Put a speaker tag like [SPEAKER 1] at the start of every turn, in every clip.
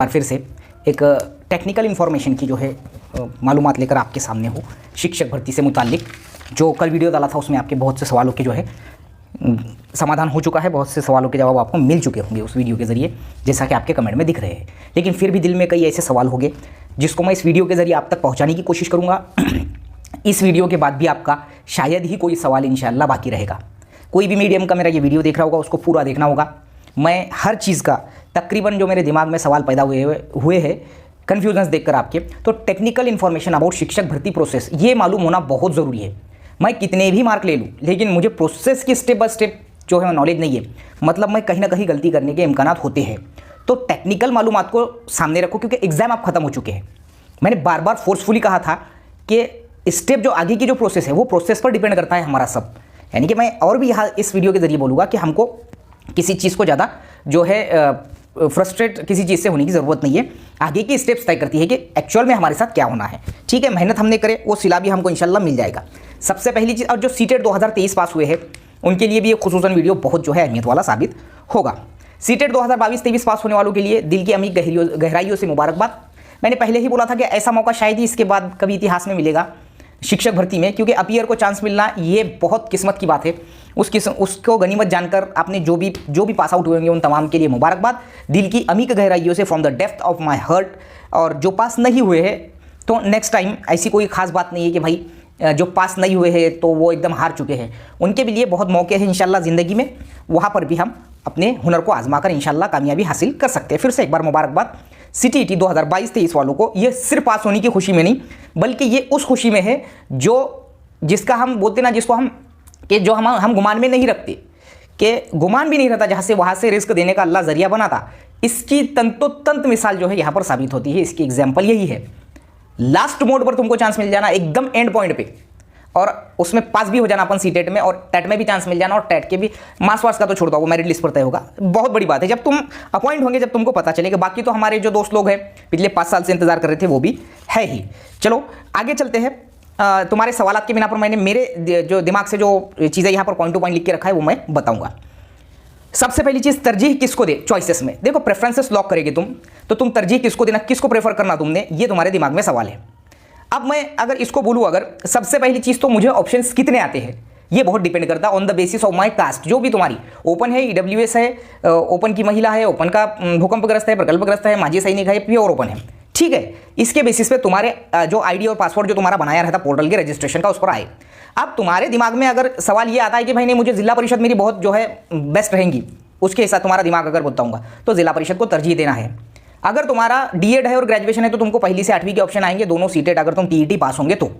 [SPEAKER 1] बार फिर से एक टेक्निकल इन्फॉर्मेशन की जो है मालूमात लेकर आपके सामने हो शिक्षक भर्ती से मुताल्लिक। जो कल वीडियो डाला था उसमें आपके बहुत से सवालों के जो है समाधान हो चुका है, बहुत से सवालों के जवाब आपको मिल चुके होंगे उस वीडियो के ज़रिए, जैसा कि आपके कमेंट में दिख रहे हैं। लेकिन फिर भी दिल में कई ऐसे सवाल होंगे जिसको मैं इस वीडियो के ज़रिए आप तक पहुँचाने की कोशिश करूँगा। इस वीडियो के बाद भी आपका शायद ही कोई सवाल इंशाअल्लाह बाकी रहेगा। कोई भी मीडियम का मेरा ये वीडियो देख रहा होगा उसको पूरा देखना होगा। मैं हर चीज़ का तकरीबन जो मेरे दिमाग में सवाल पैदा हुए हैं कन्फ्यूजन्स देखकर आपके, तो टेक्निकल इन्फॉर्मेशन अबाउट शिक्षक भर्ती प्रोसेस ये मालूम होना बहुत ज़रूरी है। मैं कितने भी मार्क ले लूँ लेकिन मुझे प्रोसेस की स्टेप बाय स्टेप जो है नॉलेज नहीं है, मतलब मैं कहीं ना कहीं गलती करने के इम्कानात होते हैं। तो टेक्निकल मालूमात को सामने रखो क्योंकि एग्ज़ाम आप ख़त्म हो चुके हैं। मैंने बार बार फोर्सफुली कहा था कि स्टेप जो आगे की जो प्रोसेस है वो प्रोसेस पर डिपेंड करता है हमारा सब। यानी कि मैं और भी यहाँ इस वीडियो के ज़रिए बोलूँगा कि हमको किसी चीज़ को ज़्यादा जो है फ्रस्ट्रेट किसी चीज़ से होने की ज़रूरत नहीं है। आगे की स्टेप्स तय करती है कि एक्चुअल में हमारे साथ क्या होना है। ठीक है, मेहनत हमने करे वो सिला भी हमको इंशाल्लाह मिल जाएगा। सबसे पहली चीज़, और जो सीटेट 2023 पास हुए हैं उनके लिए भी ये खुसूसन वीडियो बहुत जो है अहमियत वाला साबित होगा। सीटेट 2022-23 पास होने वालों के लिए दिल की अमीर गहराइयों से मुबारकबाद। मैंने पहले ही बोला था कि ऐसा मौका शायद ही इसके बाद कभी इतिहास में मिलेगा शिक्षक भर्ती में, क्योंकि अपीयर को चांस मिलना ये बहुत किस्मत की बात है। उसको गनीमत जानकर आपने जो भी पास आउट हुए होंगे उन तमाम के लिए मुबारकबाद दिल की अमीर गहराइयों से, from the depth of my heart. और जो पास नहीं हुए हैं तो नेक्स्ट टाइम ऐसी कोई खास बात नहीं है कि भाई जो पास नहीं हुए हैं तो वो एकदम हार चुके हैं। उनके भी लिए बहुत मौके हैं इंशाल्लाह ज़िंदगी में, वहाँ पर भी हम अपने हुनर को आजमा कर इंशाल्लाह कामयाबी हासिल कर सकते हैं। फिर से एक बार मुबारकबाद सीटीईटी 2022-23 वालों को। ये सिर्फ पास होने की खुशी में नहीं बल्कि ये उस खुशी में है जिसका हम बोलते ना, जिसको हम कि जो हम गुमान में नहीं रखते, कि गुमान भी नहीं रहता, जहाँ से वहाँ से रिस्क देने का अल्लाह ज़रिया बनाता। इसकी तंतोतंत मिसाल जो है यहाँ पर साबित होती है। इसकी एग्जाम्पल यही है। लास्ट मोड पर तुमको चांस मिल जाना, एकदम एंड पॉइंट पे, और उसमें पास भी हो जाना अपन सीटेट में, और टेट में भी चांस मिल जाना, और टेट के भी मार्क्स वार्क्स का तो छोड़ दो, वो मेरिट लिस्ट पर तय होगा। बहुत बड़ी बात है जब तुम अपॉइंट होंगे, जब तुमको पता चलेगा। बाकी तो हमारे जो दोस्त लोग हैं पिछले 5 साल से इंतजार कर रहे थे वो भी है ही। चलो आगे चलते हैं। तुम्हारे सवालात के बिना पर मैंने मेरे जो दिमाग से जो चीज़ें यहाँ पर पॉइंट टू पॉइंट लिख के रखा है वो मैं बताऊँगा। सबसे पहली चीज़, तरजीह किसको दे चॉइसेस में। देखो प्रेफरेंसेस लॉक करेगी तुम, तो तुम तरजीह किसको देना, किसको प्रेफर करना तुमने, ये तुम्हारे दिमाग में सवाल है। अब मैं अगर इसको बोलूँ, अगर सबसे पहली चीज़ तो मुझे ऑप्शंस कितने आते हैं ये बहुत डिपेंड करता है on the basis of my caste. जो भी तुम्हारी ओपन है, ईडब्ल्यूएस है, ओपन की महिला है, ओपन का भूकंपग्रस्त है, प्रकल्पग्रस्त है, माजी सैनिक है, प्योर ओपन है। ठीक है, इसके बेसिस पे तुम्हारे जो आईडी और पासवर्ड जो तुम्हारा बनाया रहता पोर्टल के रजिस्ट्रेशन का उस पर आए। अब तुम्हारे दिमाग में अगर सवाल ये आता है कि भाई नहीं मुझे जिला परिषद मेरी बहुत जो है बेस्ट रहेंगी, उसके हिसाब तुम्हारा दिमाग अगर बताऊंगा तो जिला परिषद को तरजीह देना है। अगर तुम्हारा डीएड है और ग्रेजुएशन है तो तुमको पहली से 8वीं के ऑप्शन आएंगे, दोनों सीटेट अगर तुम टीईटी पास होंगे तो।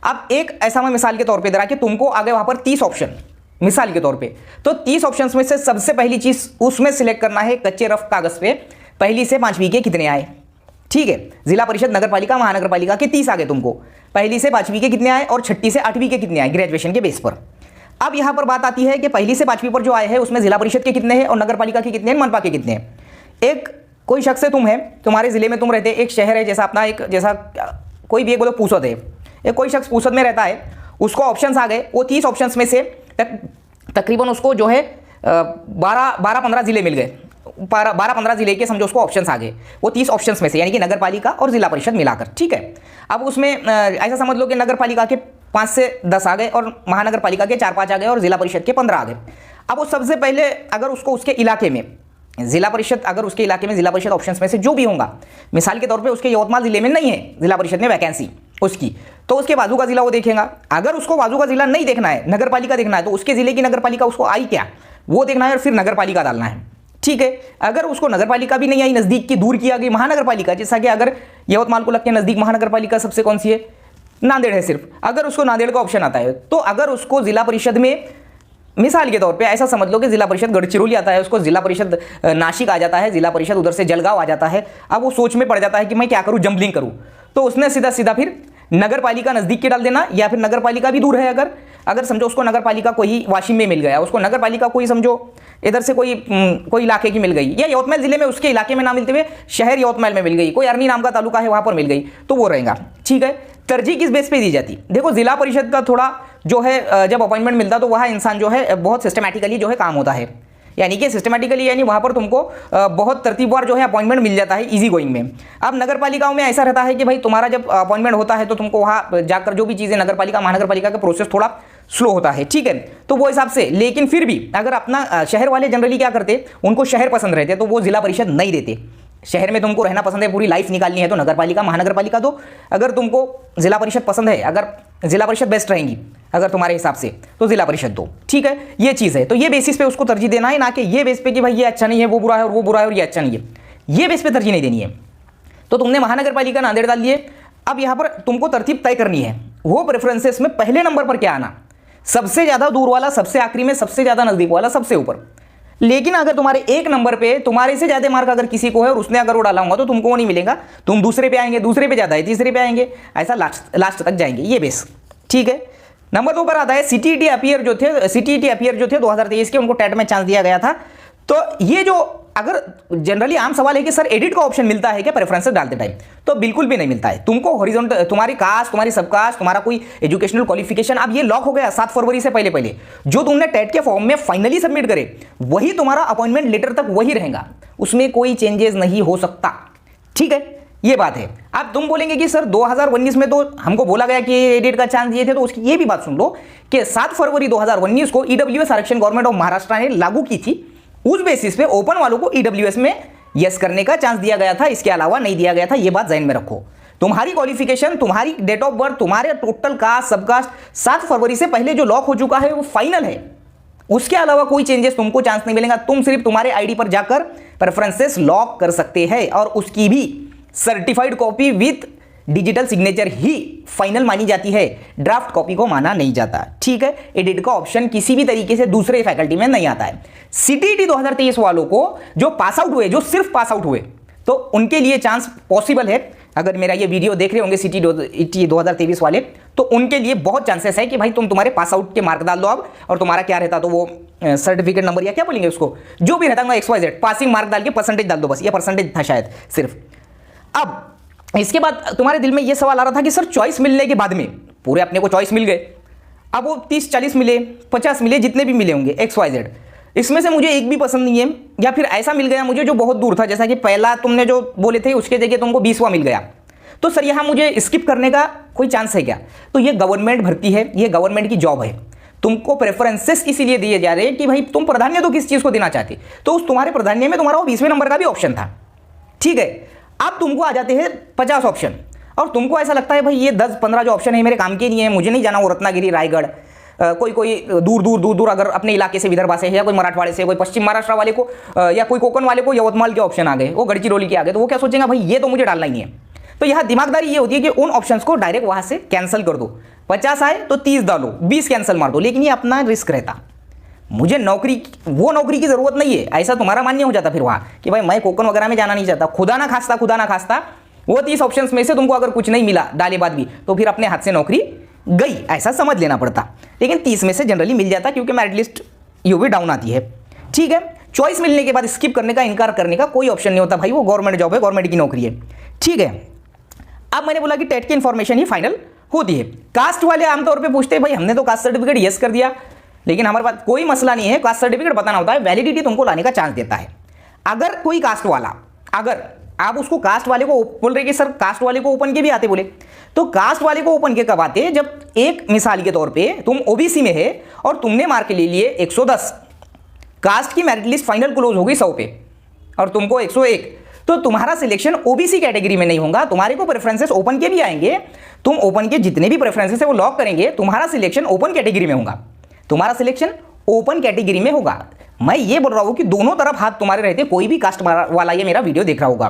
[SPEAKER 1] अब एक ऐसा मैं मिसाल के तौर पे दे रहा कि तुमको आगे वहां पर 30 ऑप्शन मिसाल के तौर पे, तो 30 ऑप्शंस में से सबसे पहली चीज उसमें सिलेक्ट करना है कच्चे रफ कागज पे पहली से 5वीं के कितने आए। ठीक है, जिला परिषद, नगर पालिका, महानगर पालिका के 30 आ गए तुमको, पहली से 5वीं के कितने आए और छठी से 8वीं के कितने आए ग्रेजुएशन के बेस पर। अब यहां पर बात आती है कि पहली से 5वीं पर जो आए हैं उसमें जिला परिषद के कितने हैं और नगर पालिका के कितने हैं, मनपा के कितने हैं। एक कोई शख्स है, तुम है, तुम्हारे जिले में तुम रहते, एक शहर है जैसा अपना, एक जैसा कोई भी एक बोलो पूसद है, एक कोई शख्स पूसद में रहता है, उसको ऑप्शंस आ गए। वो 30 ऑप्शंस में से तकरीबन उसको जो है 12-15 जिले मिल गए, 12-15 जिले के समझो उसको ऑप्शंस आ गए वो 30 ऑप्शंस में से, यानी कि नगर पालिका और जिला परिषद मिलाकर। ठीक है, अब उसमें ऐसा समझ लो कि नगर पालिका के 5 से 10 आ गए और महानगर पालिका के 4-5 आ गए और जिला परिषद के 15 आ गए। अब वो सबसे पहले अगर उसको उसके इलाके में जिला परिषद, अगर उसके इलाके में जिला परिषद ऑप्शंस में से जो भी होगा, मिसाल के तौर पे उसके यवतमाल जिले में नहीं है जिला परिषद में वैकेंसी उसकी, तो उसके बाजू का जिला वो देखेगा। अगर उसको बाजू का जिला नहीं देखना है, नगर पालिका देखना है, तो उसके जिले की नगर पालिका उसको आई क्या वो देखना है और फिर नगर पालिका डालना है। ठीक है, अगर उसको नगर पालिका भी नहीं आई, नजदीक की दूर की आ गई महानगर पालिका, जैसा कि अगर यवतमाल को लगता है नजदीक महानगर पालिका सबसे कौन सी है, नांदेड़ है सिर्फ, अगर उसको नांदेड़ का ऑप्शन आता है, तो अगर उसको जिला परिषद में मिसाल के तौर पे ऐसा समझ लो कि जिला परिषद गढ़चिरौली आता है, उसको जिला परिषद नासिक आ जाता है, जिला परिषद उधर से जलगांव आ जाता है। अब वो सोच में पड़ जाता है कि मैं क्या करूं, जंबलिंग करूं, तो उसने सीधा सीधा फिर नगर पालिका नजदीक के डाल देना, या फिर नगर पालिका भी दूर है, अगर समझो उसको नगर पालिका कोई वाशिम में मिल गया, उसको नगर पालिका कोई समझो इधर से कोई इलाके की मिल गई, या यवतमाल जिले में उसके इलाके में ना मिलते हुए शहर यवतमाल में मिल गई, कोई अरनी नाम का तालुका है वहां पर मिल गई, तो वो रहेगा। ठीक है, तरजीह किस बेस पे दी जाती। देखो जिला परिषद का थोड़ा जो है जब अपॉइंटमेंट मिलता तो वह इंसान जो है बहुत सिस्टमैटिकली जो है काम होता है। यानी कि सिस्टमेटिकली, यानी वहाँ पर तुमको बहुत तरतीबवार जो है अपॉइंटमेंट मिल जाता है इजी गोइंग में। अब नगर पालिकाओं में ऐसा रहता है कि भाई तुम्हारा जब अपॉइंटमेंट होता है तो तुमको वहाँ जाकर जो भी चीज़ें नगर पालिका महानगर पालिका का प्रोसेस थोड़ा स्लो होता है, ठीक है। तो वो हिसाब से, लेकिन फिर भी अगर अपना शहर वाले जनरली क्या करते, उनको शहर पसंद रहते तो वो जिला परिषद नहीं देते। शहर में तुमको रहना पसंद है, पूरी लाइफ निकालनी है तो नगर पालिका महानगर पालिका दो। अगर तुमको जिला परिषद पसंद है, अगर जिला परिषद बेस्ट रहेंगी अगर तुम्हारे हिसाब से, तो जिला परिषद दो, ठीक है। ये चीज़ है, तो ये बेसिस पे उसको तरजीह देना है, ना कि ये बेस पे कि भाई ये अच्छा नहीं है, वो बुरा है, और वो बुरा है और ये अच्छा नहीं है, ये बेस पे तरजीह नहीं देनी है। तो तुमने महानगर पालिका नांदेड़ डाल दिए। अब यहाँ पर तुमको तरतीब तय करनी है, वो प्रेफरेंसेस में पहले नंबर पर क्या आना, सबसे ज़्यादा दूर वाला, सबसे आखिरी में, सबसे ज़्यादा नज़दीक वाला, सबसे ऊपर। लेकिन अगर तुम्हारे एक नंबर पे तुम्हारे से ज़्यादा मार्क अगर किसी को है और उसने अगर वो डाला होगा तो तुमको वो नहीं मिलेगा, तुम दूसरे पे आएंगे, दूसरे पे ज़्यादा है, तीसरे पे आएंगे, ऐसा लास्ट तक जाएंगे, ये बेस, ठीक है। नंबर 2 पर आता है सीटीईटी अपियर जो थे 2023 के, उनको टेट में चांस दिया गया था। तो ये जो अगर जनरली आम सवाल है कि सर एडिट का ऑप्शन मिलता है क्या प्रेफरेंसेस डालते टाइम, तो बिल्कुल भी नहीं मिलता है तुमको। हॉरिजॉन्टल तुम्हारी कास्ट, तुम्हारी सबकास्ट, तुम्हारा कोई एजुकेशनल क्वालिफिकेशन, अब ये लॉक हो गया 7 फरवरी से पहले जो तुमने टेट के फॉर्म में फाइनली सबमिट करे वही तुम्हारा अपॉइंटमेंट लेटर तक वही रहेगा, उसमें कोई चेंजेस नहीं हो सकता, ठीक है। ये बात है। अब तुम बोलेंगे कि सर 2019 में तो हमको बोला गया कि एडिट का चांस दिए थे, तो उसकी ये भी बात सुन लो कि 7 फरवरी 2019 को ईडब्ल्यूएस आरक्षण गवर्नमेंट ऑफ महाराष्ट्र ने लागू की थी। उस बेसिस पे ओपन वालों को ईडब्ल्यूएस में यस करने का चांस दिया गया था, इसके अलावा नहीं दिया गया था। ये बात ध्यान में रखो। तुम्हारी क्वालिफिकेशन, तुम्हारी डेट ऑफ बर्थ, तुम्हारे टोटल कास्ट सबकास्ट 7 फरवरी से पहले जो लॉक हो चुका है वो फाइनल है, उसके अलावा कोई चेंजेस तुमको चांस नहीं मिलेगा। तुम सिर्फ तुम्हारे आईडी पर जाकर प्रेफरेंसेस लॉक कर सकते हैं और उसकी भी certified copy with digital signature he final मानी जाती है, ड्राफ्ट कॉपी को माना नहीं जाता, ठीक है। एडिट का ऑप्शन किसी भी तरीके से दूसरे फैकल्टी में नहीं आता है। सीटीईटी 2023 वालों को जो पास आउट हुए, जो सिर्फ पास आउट हुए, तो उनके लिए चांस पॉसिबल है। अगर मेरा ये वीडियो देख रहे होंगे सीटीईटी 2023 वाले, तो उनके लिए बहुत चांसेस है कि भाई तुम्हारे पास आउट के मार्क डाल दो अब, और तुम्हारा क्या रहता तो वो सर्टिफिकेट नंबर या क्या बोलेंगे उसको, जो भी रहता है XYZ पासिंग मार्क डाल के परसेंटेज डाल दो, बस ये परसेंटेज था शायद सिर्फ। अब इसके बाद तुम्हारे दिल में ये सवाल आ रहा था कि सर चॉइस मिलने के बाद में पूरे अपने को चॉइस मिल गए, अब वो 30-40 मिले, 50 मिले, जितने भी मिले होंगे XYZ, इसमें से मुझे एक भी पसंद नहीं है, या फिर ऐसा मिल गया मुझे जो बहुत दूर था, जैसा कि पहला तुमने जो बोले थे उसके जगह तुमको 20वां मिल गया, तो सर यहाँ मुझे स्किप करने का कोई चांस है क्या? तो ये गवर्नमेंट भर्ती है, ये गवर्नमेंट की जॉब है, तुमको प्रेफरेंसेस इसीलिए दिए जा रहे हैं कि भाई तुम प्राधान्य तो किस चीज़ को देना चाहते, तो उस तुम्हारे प्राधान्य में तुम्हारा वो 20वें नंबर का भी ऑप्शन था, ठीक है। अब तुमको आ जाते हैं 50 ऑप्शन, और तुमको ऐसा लगता है भाई ये 10-15 जो ऑप्शन है मेरे काम के नहीं है, मुझे नहीं जाना वो रत्नागिरी, रायगढ़, कोई दूर अगर अपने इलाके से विदर्भा से है, या कोई मराठवाड़े से, कोई पश्चिम महाराष्ट्र वाले को, या कोई कोकण वाले को यवतमाल के ऑप्शन आ गए, वो गढ़चिरौली के आ गए, तो वो क्या सोचेंगे भाई ये तो मुझे डालना ही नहीं है। तो यहाँ दिमागदारी ये होती है कि उन ऑप्शंस को डायरेक्ट वहाँ से कैंसिल कर दो, 50 आए तो 30 डालो, 20 कैंसिल मार दो, लेकिन ये अपना रिस्क रहता। मुझे नौकरी की ज़रूरत नहीं है, ऐसा तुम्हारा मान्य हो जाता फिर वहाँ कि भाई मैं कोकण वगैरह में जाना नहीं चाहता, खुदा ना खास्ता वो 30 ऑप्शंस में से तुमको अगर कुछ नहीं मिला डाले बाद भी, तो फिर अपने हाथ से नौकरी गई, ऐसा समझ लेना पड़ता। लेकिन 30 में से जनरली मिल जाता, क्योंकि मेरिट लिस्ट यूं भी डाउन आती है, ठीक है। चॉइस मिलने के बाद स्किप करने का, इनकार करने का कोई ऑप्शन नहीं होता भाई, वो गवर्नमेंट जॉब है, गवर्नमेंट की नौकरी है, ठीक है। अब मैंने बोला कि टेट की इन्फॉर्मेशन ही फाइनल होती है। कास्ट वाले आमतौर पर पूछते हैं भाई हमने तो कास्ट सर्टिफिकेट यस कर दिया, लेकिन हमारे पास कोई मसला नहीं है, कास्ट सर्टिफिकेट बताना होता है, वैलिडिटी तुमको लाने का चांस देता है। अगर कोई कास्ट वाला, अगर आप उसको कास्ट वाले को बोल रहे कि सर कास्ट वाले को ओपन के भी आते बोले, तो कास्ट वाले को ओपन के कब आते? जब एक मिसाल के तौर पे तुम ओबीसी में है और तुमने मार्क ले लिए 110, कास्ट की मेरिट लिस्ट फाइनल क्लोज हो गई 100 पे और तुमको 101, तो तुम्हारा सिलेक्शन ओबीसी कैटेगरी में नहीं होगा, तुम्हारे को प्रेफरेंसेस ओपन के भी आएंगे, तुम ओपन के जितने भी प्रेफरेंसेस है वो लॉक करेंगे, तुम्हारा सिलेक्शन ओपन कैटेगरी में होगा, तुम्हारा सिलेक्शन ओपन कैटेगरी में होगा। मैं ये बोल रहा हूं कि दोनों तरफ हाथ तुम्हारे रहते, कोई भी कास्ट वाला ये मेरा वीडियो देख रहा होगा,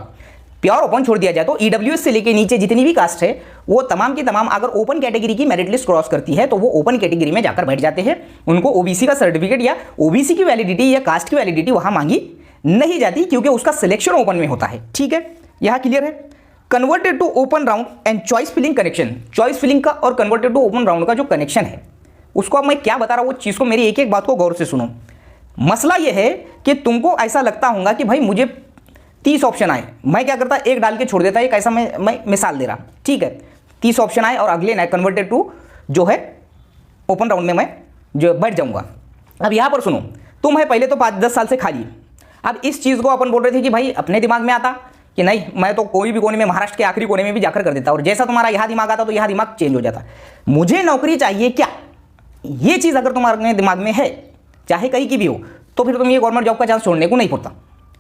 [SPEAKER 1] प्योर ओपन छोड़ दिया जाए तो ईडब्ल्यूएस से लेके नीचे जितनी भी कास्ट है वो तमाम की तमाम अगर ओपन कैटेगरी की मेरिट लिस्ट क्रॉस करती है तो वो ओपन कैटेगरी में जाकर बैठ जाते हैं, उनको ओबीसी का सर्टिफिकेट या ओबीसी की वैलिडिटी या कास्ट की वैलिडिटी वहां मांगी नहीं जाती, क्योंकि उसका सिलेक्शन ओपन में होता है, ठीक है। यहां क्लियर है। Converted to open round and choice filling connection, choice filling का और कन्वर्टेड टू ओपन राउंड का जो कनेक्शन है उसको अब मैं क्या बता रहा हूं, वो चीज़ को मेरी एक एक बात को गौर से सुनो। मसला यह है कि तुमको ऐसा लगता होगा कि भाई मुझे 30 ऑप्शन आए, मैं क्या करता एक डाल के छोड़ देता, एक ऐसा मैं मिसाल दे रहा, ठीक है। 30 ऑप्शन आए और अगले ना कन्वर्टेड टू जो है ओपन राउंड में मैं जो बैठ जाऊंगा। अब यहां पर सुनो, तुम है पहले तो 5-10 साल से खाली। अब इस चीज़ को अपन बोल रहे थे कि भाई अपने दिमाग में आता कि नहीं मैं तो कोई भी कोने में, महाराष्ट्र के आखिरी कोने में भी जाकर कर देता, और जैसा तुम्हारा यहाँ दिमाग आता तो यहाँ दिमाग चेंज हो जाता। मुझे नौकरी चाहिए क्या, ये चीज़ अगर तुम्हारे दिमाग में है, चाहे कहीं की भी हो, तो फिर तुम ये गवर्नमेंट जॉब का चांस छोड़ने को नहीं पड़ता।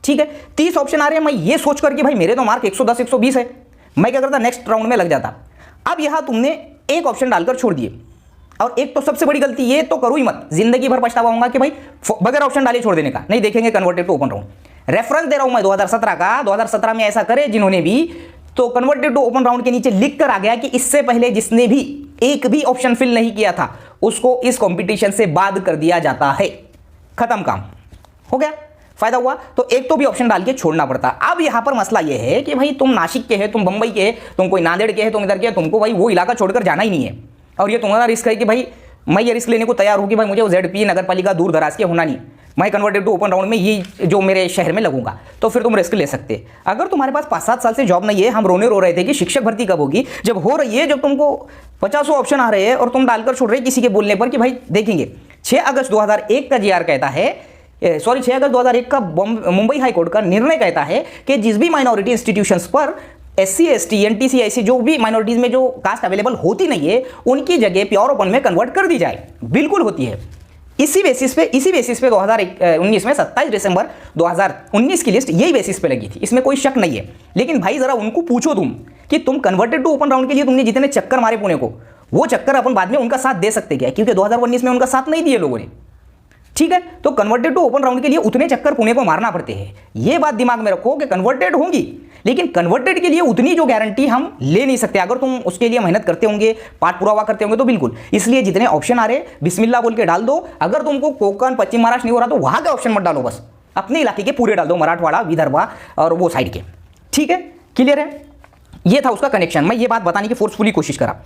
[SPEAKER 1] ठीक है, 30 ऑप्शन आ रहे हैं, मैं ये सोच कर कि भाई मेरे तो मार्क 110 120 है, मैं क्या करता, नेक्स्ट राउंड में लग जाता। अब यहाँ तुमने एक ऑप्शन डालकर छोड़ दिए, और एक तो सबसे बड़ी गलती ये तो करो ही मत, जिंदगी भर पछतावा होगा कि भाई बगैर ऑप्शन डाले छोड़ देने का, नहीं देखेंगे converted to open round. Reference दे रहा हूं मैं 2017 का, 2017 में ऐसा करे जिन्होंने भी, तो कन्वर्टेड टू ओपन राउंड के नीचे लिख कर आ गया कि इससे पहले जिसने भी एक भी ऑप्शन फिल नहीं किया था उसको इस कंपटीशन से बाद कर दिया जाता है। खत्म, काम हो गया, फायदा हुआ। तो एक तो भी ऑप्शन डाल के छोड़ना पड़ता। अब यहां पर मसला यह है कि भाई तुम नासिक के है, तुम बंबई के है, तुम कोई नांदेड़ के है, तुम इधर के, तुमको भाई वो इलाका छोड़कर जाना ही नहीं है, और ये तुम्हारा रिस्क है कि भाई मैं ये रिस्क लेने को तैयार हूं कि भाई मुझे ZP नगर पालिका दूर दराज के होना नहीं, मैं कन्वर्टेड टू ओपन राउंड में ये जो मेरे शहर में लगूंगा, तो फिर तुम रिस्क ले सकते। अगर तुम्हारे पास 5-7 साल से जॉब नहीं है, हम रोने रो रहे थे कि शिक्षक भर्ती कब होगी, जब हो रही है, जब तुमको 50 ऑप्शन आ रहे हैं और तुम डालकर छोड़ रहे किसी के बोलने पर कि भाई देखेंगे। 6 अगस्त 2001 का GR कहता है, 6 अगस्त 2001 का मुंबई हाईकोर्ट का निर्णय कहता है कि जिस भी माइनॉरिटी इंस्टीट्यूशंस पर SC ST NTC ऐसी जो भी माइनॉरिटीज में जो कास्ट अवेलेबल होती नहीं है, उनकी जगह प्योर ओपन में कन्वर्ट कर दी जाए। बिल्कुल होती है। इसी बेसिस पे 2019 में 27 दिसंबर 2019 की लिस्ट यही बेसिस पे लगी थी, इसमें कोई शक नहीं है। लेकिन भाई जरा उनको पूछो तुम कि तुम कन्वर्टेड टू ओपन राउंड के लिए तुमने जितने चक्कर मारे पुणे को, वो चक्कर अपन बाद में उनका साथ दे सकते क्या, क्योंकि 2019 में उनका साथ नहीं दिए लोगों ने। ठीक है, तो कन्वर्टेड टू ओपन राउंड के लिए उतने चक्कर पुणे को मारना पड़ते हैं। ये बात दिमाग में रखो कि कन्वर्टेड होंगी, लेकिन कन्वर्टेड के लिए उतनी जो गारंटी हम ले नहीं सकते। अगर तुम उसके लिए मेहनत करते होंगे, पाठ पुरावा करते होंगे तो बिल्कुल। इसलिए जितने ऑप्शन आ रहे बिस्मिल्लाह बोल के डाल दो। अगर तुमको कोकण पश्चिम महाराष्ट्र नहीं हो रहा तो वहां के ऑप्शन मत डालो, बस अपने इलाके के पूरे डाल दो, मराठवाड़ा विदर्भा और वो साइड के। ठीक है, क्लियर है। ये था उसका कनेक्शन, मैं ये बात बताने की फोर्सफुली कोशिश करा।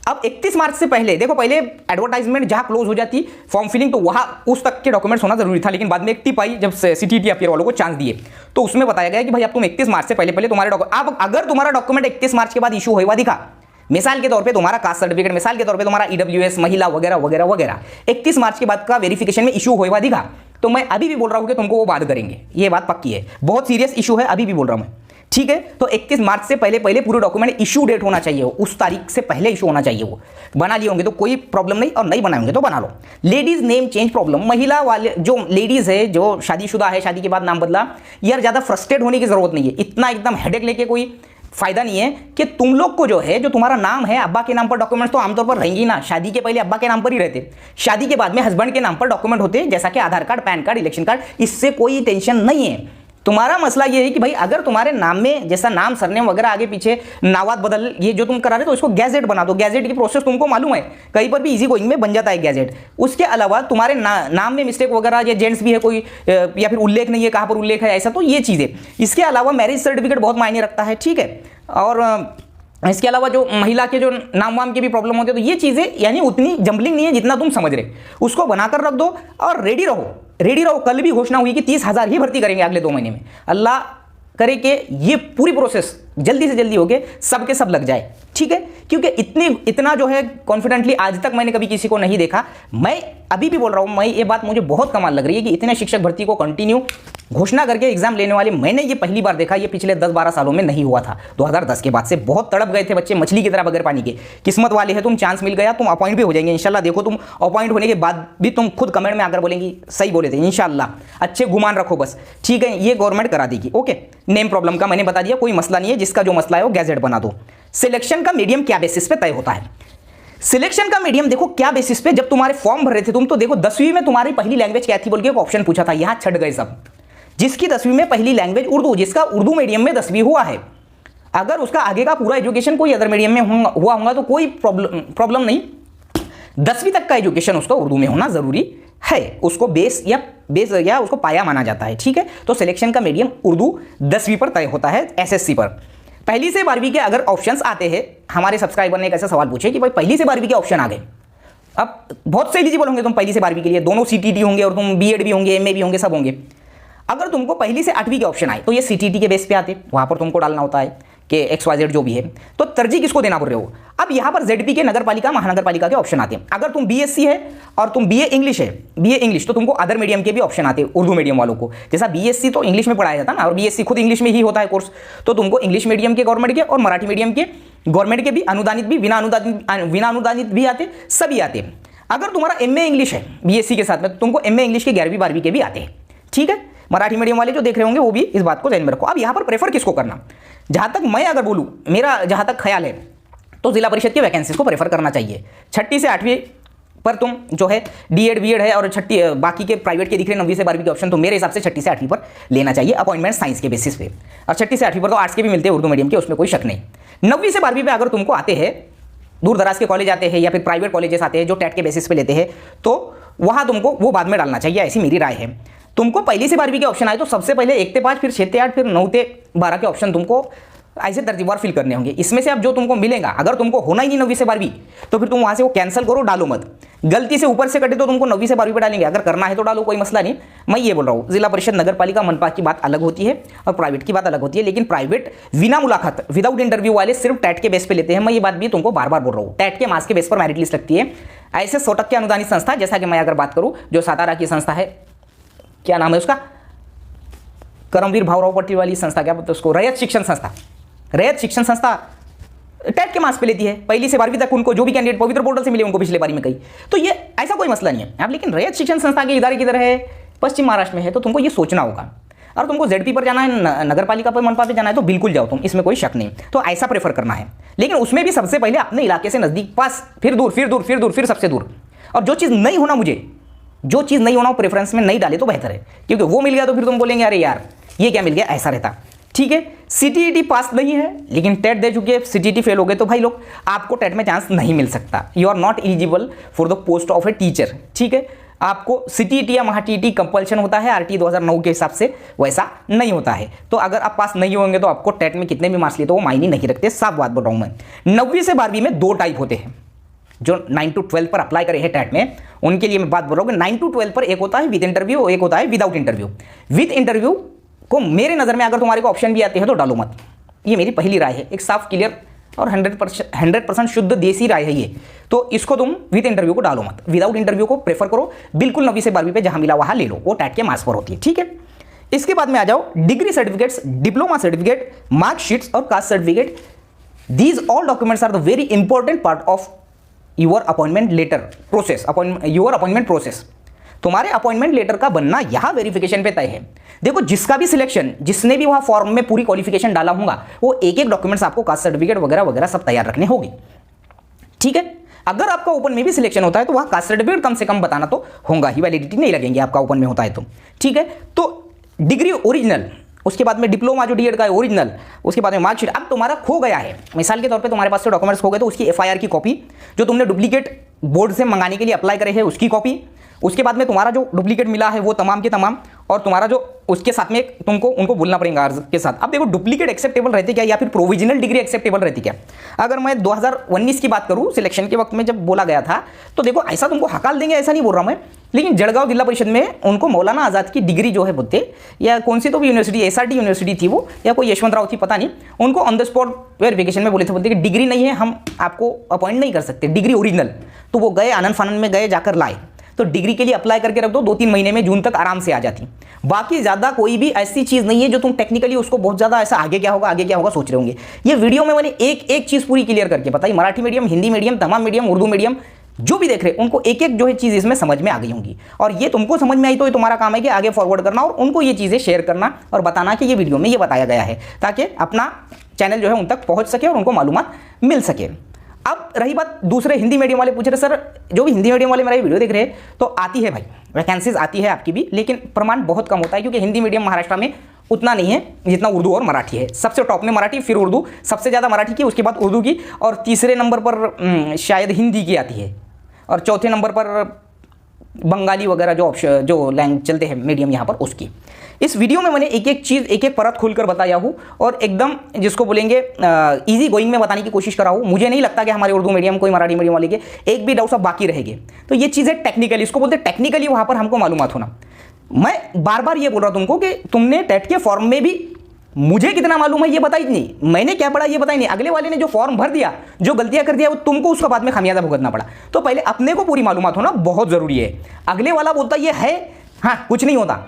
[SPEAKER 1] अब 31 मार्च से पहले देखो, पहले एडवर्टाइजमेंट जहां क्लोज हो जाती फॉर्म फिलिंग, तो वहां उस तक के डॉक्यूमेंट्स होना जरूरी था। लेकिन बाद में एक टिप आई जब CTET अपियर वालों को चांस दिए, तो उसमें बताया गया कि भाई अब तुम 31 मार्च से पहले तुम्हारे डॉक्यूमेंट, अब अगर तुम्हारा डॉक्यूमेंट 31 मार्च के बाद इशू हुआ दिखा, मिसाल के तौर पे तुम्हारा कास्ट सर्टिफिकेट, मिसाल के तौर पे तुम्हारा EWS महिला वगैरह वगैरह वगैरह 31 मार्च के बाद का वेरिफिकेशन में इशू हुआ दिखा, तो मैं अभी भी बोल रहा हूं कि तुमको वो बात करेंगे। ये बात पक्की है, बहुत सीरियस इशू है, अभी भी बोल रहा हूं मैं। ठीक है, तो 31 मार्च से पहले पूरे डॉक्यूमेंट इशू डेट होना चाहिए, उस तारीख से पहले इशू होना चाहिए। वो बना लिए होंगे तो कोई प्रॉब्लम नहीं, और नहीं बनाएंगे तो बना लो। लेडीज नेम चेंज प्रॉब्लम, महिला वाले जो लेडीज है जो शादीशुदा है, शादी के बाद नाम बदला, यार ज्यादा फ्रस्ट्रेट होने की जरूरत नहीं है, इतना एकदम हेडेक लेके कोई फायदा नहीं है। कि तुम लोग को जो है, जो तुम्हारा नाम है अब्बा के नाम पर डॉक्यूमेंट्स तो आमतौर पर रहेंगी ना, शादी के पहले अब्बा के नाम पर ही रहते, शादी के बाद में हस्बैंड के नाम पर डॉक्यूमेंट होते, जैसा कि Aadhaar card, PAN card, election card. इससे कोई टेंशन नहीं है। तुम्हारा मसला ये है कि भाई अगर तुम्हारे नाम में जैसा नाम, सरनेम वगैरह आगे पीछे नावात बदल, ये जो तुम करा रहे तो इसको गैजेट बना दो। गैजेट की प्रोसेस तुमको मालूम है, कहीं पर भी इजी गोइंग में बन जाता है गैजेट। उसके अलावा तुम्हारे नाम में मिस्टेक वगैरह, या जेंट्स भी है कोई, या फिर उल्लेख नहीं है, कहाँ पर उल्लेख है, ऐसा, तो ये चीज़ें। इसके अलावा मैरिज सर्टिफिकेट बहुत मायने रखता है। ठीक है, और इसके अलावा जो महिला के जो नाम वाम के भी प्रॉब्लम होते हैं, तो ये चीज़ें यानी उतनी जंबलिंग नहीं है जितना तुम समझ रहे। उसको बनाकर रख दो और रेडी रहो, रेडी रहो। कल भी घोषणा हुई कि 30,000 ही भर्ती करेंगे अगले 2 महीने में। अल्लाह करे कि ये पूरी प्रोसेस जल्दी से जल्दी होके सबके सब लग जाए। ठीक है, क्योंकि इतना जो है कॉन्फिडेंटली आज तक मैंने कभी किसी को नहीं देखा। मैं अभी भी बोल रहा हूँ, मैं ये बात मुझे बहुत कमाल लग रही है कि इतने शिक्षक भर्ती को कंटिन्यू घोषणा करके एग्जाम लेने वाले मैंने ये पहली बार देखा। ये पिछले 10-12 सालों में नहीं हुआ था। 2010 के बाद से बहुत तड़प गए थे बच्चे मछली की तरह बगैर पानी के। किस्मत वाले हैं तुम, चांस मिल गया, तुम अपॉइंट भी हो जाएंगे इंशाल्लाह। देखो तुम अपॉइंट होने के बाद भी तुम खुद कमेंट में आकर बोलेंगी सही बोले थे इंशाल्लाह। अच्छे गुमान रखो बस। ठीक है, ये गवर्नमेंट करा देगी। ओके, नेम प्रॉब्लम का मैंने बता दिया, कोई मसला नहीं है। जिसका जो मसला है वो गैजेट बना दो। सिलेक्शन का मीडियम क्या बेसिस पे तय होता है? सिलेक्शन का मीडियम देखो क्या बेसिस पे, जब तुम्हारे फॉर्म भर रहे थे तुम, तो देखो 10वीं में तुम्हारी पहली लैंग्वेज क्या थी बोल के एक ऑप्शन पूछा था, यहां छट गए सब। जिसकी 10वीं में पहली लैंग्वेज उर्दू, जिसका उर्दू मीडियम में 10वीं हुआ है, अगर उसका आगे का पूरा एजुकेशन कोई अदर मीडियम में हुआ होगा तो कोई प्रॉब्लम नहीं। 10वीं तक का एजुकेशन उसका उर्दू में होना जरूरी है, उसको बेस या उसको पाया माना जाता है। ठीक है, तो सिलेक्शन का मीडियम उर्दू 10वीं पर तय होता है। SSC पर पहली से 12वीं के अगर ऑप्शंस आते हैं, हमारे सब्सक्राइबर ने एक ऐसा सवाल पूछे कि भाई पहली से 12वीं के ऑप्शन आ गए, अब बहुत से एलिजिबल होंगे तुम पहली से 12वीं के लिए, दोनों CTT होंगे और तुम BEd भी होंगे, MA भी होंगे, सब होंगे। अगर तुमको पहली से 8वीं के ऑप्शन आए तो ये CTT के बेस पे आते, वहां पर तुमको डालना होता है कि XYZ जो भी है, तो तरजीह किसको देना बोल रहे हो। अब यहाँ पर ZP के नगर पालिका महानगर पालिका के ऑप्शन आते हैं। अगर तुम BSc है और तुम BA इंग्लिश है, BA इंग्लिश, तो तुमको अदर मीडियम के भी ऑप्शन आते हैं उर्दू मीडियम वालों को। जैसा BSc तो इंग्लिश में पढ़ाया जाता है ना, और BSc खुद इंग्लिश में ही होता है कोर्स, तो तुमको इंग्लिश मीडियम के गवर्नमेंट के और मराठी मीडियम के गवर्नमेंट के भी, अनुदानित भी, बिना अनुदानित भी आते, सभी आते। अगर तुम्हारा MA इंग्लिश है BSc के साथ में, तो तुमको MA इंग्लिश के 11वीं 12वीं के भी आते हैं। ठीक है, मराठी मीडियम वाले जो देख रहे होंगे वो भी इस बात को ध्यान में रखो। अब यहाँ पर प्रेफर किसको करना, जहाँ तक मैं अगर बोलूँ, मेरा जहाँ तक ख्याल है, तो जिला परिषद की वैकेंसीज को प्रेफर करना चाहिए। 6ठी से 8वीं पर तुम जो है D.Ed B.Ed है, और बाकी के प्राइवेट के दिख रहे 9वीं से 12वीं के ऑप्शन, तो मेरे हिसाब से 6ठी से 8वीं पर लेना चाहिए अपॉइंटमेंट साइंस के बेसिस पे। और 6ठी से 8वीं पर तो आर्ट्स के भी मिलते हैं उर्दू मीडियम के, उसमें कोई शक नहीं। 9वीं से 12वीं पे अगर तुमको आते हैं, दूर दराज के कॉलेज आते हैं या फिर प्राइवेट कॉलेजेस आते हैं जो टेट के बेसिस पे लेते हैं, तो वहाँ तुमको वो बाद में डालना चाहिए, ऐसी मेरी राय है। तुमको पहली से 12वीं के ऑप्शन आए तो सबसे पहले 1 से 5, फिर 6 से 8, फिर 9 से 12 के ऑप्शन तुमको ऐसे तरतीबवार फिल करने होंगे। इसमें से अब जो तुमको मिलेगा, अगर तुमको होना ही नहीं 9वीं से 12वीं, तो फिर तुम वहाँ से वो कैंसिल करो, डालो मत। गलती से ऊपर से कटे तो तुमको 9वीं से 12वीं पे डालेंगे, अगर करना है तो डालो, कोई मसला नहीं। मैं ये बोल रहा हूँ, जिला परिषद, नगर पालिका, मनपा की बात अलग होती है और प्राइवेट की बात अलग होती है। लेकिन प्राइवेट बिना मुलाकात, विदाउट इंटरव्यू वाले सिर्फ टेट के बेस पे लेते हैं। मैं ये बात भी तुमको बार बार बोल रहा हूँ, टेट के मार्क्स के बेस पर मेरिट लिस्ट लगती है। ऐसे 100% अनुदानित संस्था, जैसा कि मैं अगर बात करूँ, जो सातारा की संस्था है, क्या नाम है उसका, करमवीर भावराव पटेल वाली संस्था, क्या बोलते हैं उसको, रैयत शिक्षण संस्था। रैयत शिक्षण संस्था टेट के मार्क्स पे लेती है, पहली से 12वीं तक उनको जो भी कैंडिडेट पवित्र पोर्टल से मिले उनको पिछले बारी में कही, तो ये ऐसा कोई मसला नहीं है। अब लेकिन रैयत शिक्षण संस्था के इदारे किधर है, पश्चिम महाराष्ट्र में है, तो तुमको ये सोचना होगा। और तुमको ZP पर जाना है, नगर पालिका पर, मनपा पे जाना है, तो बिल्कुल जाओ तुम, इसमें कोई शक नहीं। तो ऐसा प्रेफर करना है, लेकिन उसमें भी सबसे पहले अपने इलाके से नजदीक, पास, फिर दूर, फिर दूर, फिर दूर, फिर सबसे दूर। और जो चीज़ नहीं होना, मुझे जो चीज़ नहीं होना वो प्रेफरेंस में नहीं डाले तो बेहतर है, क्योंकि वो मिल गया तो फिर तुम बोलेंगे अरे यार ये क्या मिल गया, ऐसा रहता। ठीक है, CTET पास नहीं है लेकिन टेट दे चुके हैं, CTET फेल हो गए, तो भाई लोग आपको टेट में चांस नहीं मिल सकता। You are not eligible for the post of a teacher. ठीक है, आपको CTET या महा-TET कंपल्शन होता है, RT 2009 के हिसाब से वैसा नहीं होता है। तो अगर आप पास नहीं होंगे तो आपको टेट में कितने भी मार्क्स लिए तो वो मायने नहीं रखते, साफ बात बोल रहा हूँ मैं। 9वीं से 12वीं में 2 टाइप होते हैं, जो 9 to 12 पर अप्लाई करे हैं टेट में, उनके लिए मैं बात बोल रहा हूँ कि 9 to 12 पर एक होता है विद इंटरव्यू, एक होता है विदाउट इंटरव्यू। विद इंटरव्यू को मेरे नज़र में अगर तुम्हारे को ऑप्शन भी आते हैं तो डालो मत, ये मेरी पहली राय है, एक साफ, क्लियर और 100% शुद्ध देसी राय है ये। तो इसको तुम विद इंटरव्यू को डालो मत, विदाउट इंटरव्यू को प्रेफर करो। बिल्कुल 9वीं से 12वीं पे जहां मिला वहां ले लो, वो टेट के मार्क्स पर होती है। ठीक है, इसके बाद में आ जाओ degree certificates, diploma certificate, marksheets और caste certificate. These all documents are the very important part of your appointment letter process, your appointment process. तुम्हारे अपॉइंटमेंट लेटर का बनना यहाँ वेरिफिकेशन पे तय है। देखो, जिसका भी सिलेक्शन, जिसने भी वहाँ फॉर्म में पूरी क्वालिफिकेशन डाला होगा, वो एक एक डॉक्यूमेंट्स आपको, कास्ट सर्टिफिकेट वगैरह वगैरह सब तैयार रखने होंगे। ठीक है, अगर आपका ओपन में भी सिलेक्शन होता है तो वहाँ कास्ट सर्टिफिकेट कम से कम बताना तो होगा ही, वैलिडिटी नहीं लगेंगे आपका ओपन में होता है तो। ठीक है, तो डिग्री ओरिजिनल, उसके बाद में डिप्लोमा जो D.Ed का है ओरिजिनल, उसके बाद में मार्कशीट। अब तुम्हारा खो गया है, मिसाल के तौर पे तुम्हारे पास से डॉक्यूमेंट्स खो गए, तो उसकी FIR की कॉपी, जो तुमने डुप्लीकेट बोर्ड से मंगाने के लिए अप्लाई करे हैं उसकी कॉपी, उसके बाद में तुम्हारा जो डुप्लीकेट मिला है वो तमाम के तमाम, और तुम्हारा जो उसके साथ में तुमको उनको बोलना पड़ेगा अर्ज के साथ। अब देखो, डुप्लीकेट एक्सेप्टेबल रहती क्या या फिर प्रोविजनल डिग्री एक्सेप्टेबल रहती क्या। अगर मैं 2019 की बात करूं, सिलेक्शन के वक्त में जब बोला गया था, तो देखो ऐसा तुमको हकाल देंगे ऐसा नहीं बोल रहा मैं, लेकिन जड़गांव जिला परिषद में उनको मौलाना आज़ाद की डिग्री जो है बोलते, या कौन सी तो भी यूनिवर्सिटी, SRT यूनिवर्सिटी थी वो, या कोई यशवंतराव थी पता नहीं, उनको ऑन द स्पॉट वेरिफिकेशन में बोले थे, बोलते कि डिग्री नहीं है, हम आपको अपॉइंट नहीं कर सकते, डिग्री ओरिजिनल। तो वो गए आनंद फानंद में गए, जाकर लाए, तो डिग्री के लिए अप्लाई करके रख दो, 2-3 महीने में जून तक आराम से आ जाती। बाकी ज़्यादा कोई भी ऐसी चीज़ नहीं है जो तुम टेक्निकली उसको बहुत ज़्यादा ऐसा आगे क्या होगा आगे क्या होगा सोच रहे होंगे। ये वीडियो में मैंने एक एक चीज़ पूरी क्लियर करके बताई, मराठी मीडियम, हिंदी मीडियम, तमाम मीडियम, उर्दू मीडियम जो भी देख रहे हैं उनको एक एक जो है चीज़ इसमें समझ में आ गई होंगी। और ये तुमको समझ में आई तो ये तुम्हारा काम है कि आगे फॉरवर्ड करना और उनको ये चीज़ें शेयर करना और बताना कि ये वीडियो में ये बताया गया है, ताकि अपना चैनल जो है उन तक पहुँच सके और उनको मालूमात मिल सके। अब रही बात दूसरे हिंदी मीडियम वाले पूछ रहे, सर जो भी हिंदी मीडियम वाले मेरा वीडियो देख रहे हैं, तो आती है भाई वैकेंसीज आती है आपकी भी, लेकिन प्रमाण बहुत कम होता है, क्योंकि हिंदी मीडियम महाराष्ट्र में उतना नहीं है जितना उर्दू और मराठी है। सबसे टॉप में मराठी, फिर उर्दू, सबसे ज़्यादा मराठी की, उसके बाद उर्दू की, और तीसरे नंबर पर शायद हिंदी की आती है, और चौथे नंबर पर बंगाली वगैरह जो ऑप्शन जो लैंग्वेज चलते हैं मीडियम यहाँ पर उसकी। इस वीडियो में मैंने एक एक चीज़, एक एक परत खुलकर बताया हूँ और एकदम जिसको बोलेंगे इजी गोइंग में बताने की कोशिश करा हूँ। मुझे नहीं लगता कि हमारे उर्दू मीडियम कोई मराठी मीडियम वाले के एक भी डाउट सब बाकी रहेंगे। तो ये चीज़ें टेक्निकली, इसको बोलते हैं टेक्निकली वहाँ पर हमको मालूमात होना। मैं बार बार ये बोल रहा हूँ तुमको कि तुमने टेट के फॉर्म में भी मुझे कितना मालूम है ये बताई नहीं, मैंने क्या पढ़ा ये बताई नहीं, अगले वाले ने जो फॉर्म भर दिया, जो गलतियां कर दिया, वो तुमको उसका बाद में खामियाजा भुगतना पड़ा। तो पहले अपने को पूरी मालूमात होना बहुत जरूरी है। अगले वाला बोलता ये है, हाँ कुछ नहीं होता,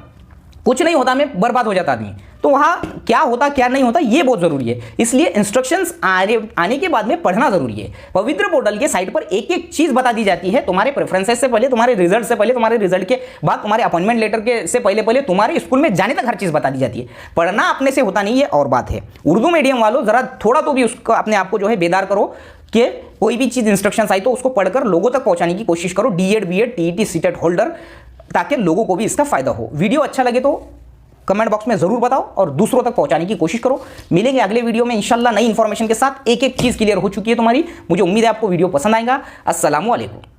[SPEAKER 1] कुछ नहीं होता में बर्बाद हो जाता आदमी। तो वहाँ क्या होता क्या नहीं होता ये बहुत जरूरी है, इसलिए इंस्ट्रक्शंस आने के बाद में पढ़ना जरूरी है। पवित्र पोर्टल के साइट पर एक एक चीज बता दी जाती है, तुम्हारे प्रेफरेंसेस से पहले, तुम्हारे रिजल्ट से पहले, तुम्हारे रिजल्ट के बाद, तुम्हारे अपॉइंटमेंट लेटर के से पहले तुम्हारे स्कूल में जाने तक हर चीज बता दी जाती है। पढ़ना अपने से होता नहीं है और बात है। उर्दू मीडियम वालों जरा थोड़ा तो भी उसका अपने आप को जो है बेदार करो कि कोई भी चीज इंस्ट्रक्शंस आई तो उसको पढ़कर लोगों तक पहुंचाने की कोशिश करो, DEd BEd TET CTET holder, ताकि लोगों को भी इसका फायदा हो। वीडियो अच्छा लगे तो कमेंट बॉक्स में जरूर बताओ और दूसरों तक पहुंचाने की कोशिश करो। मिलेंगे अगले वीडियो में इंशाल्लाह नई इंफॉर्मेशन के साथ। एक एक चीज क्लियर हो चुकी है तुम्हारी, मुझे उम्मीद है आपको वीडियो पसंद आएगा। अस्सलामु अलैकुम।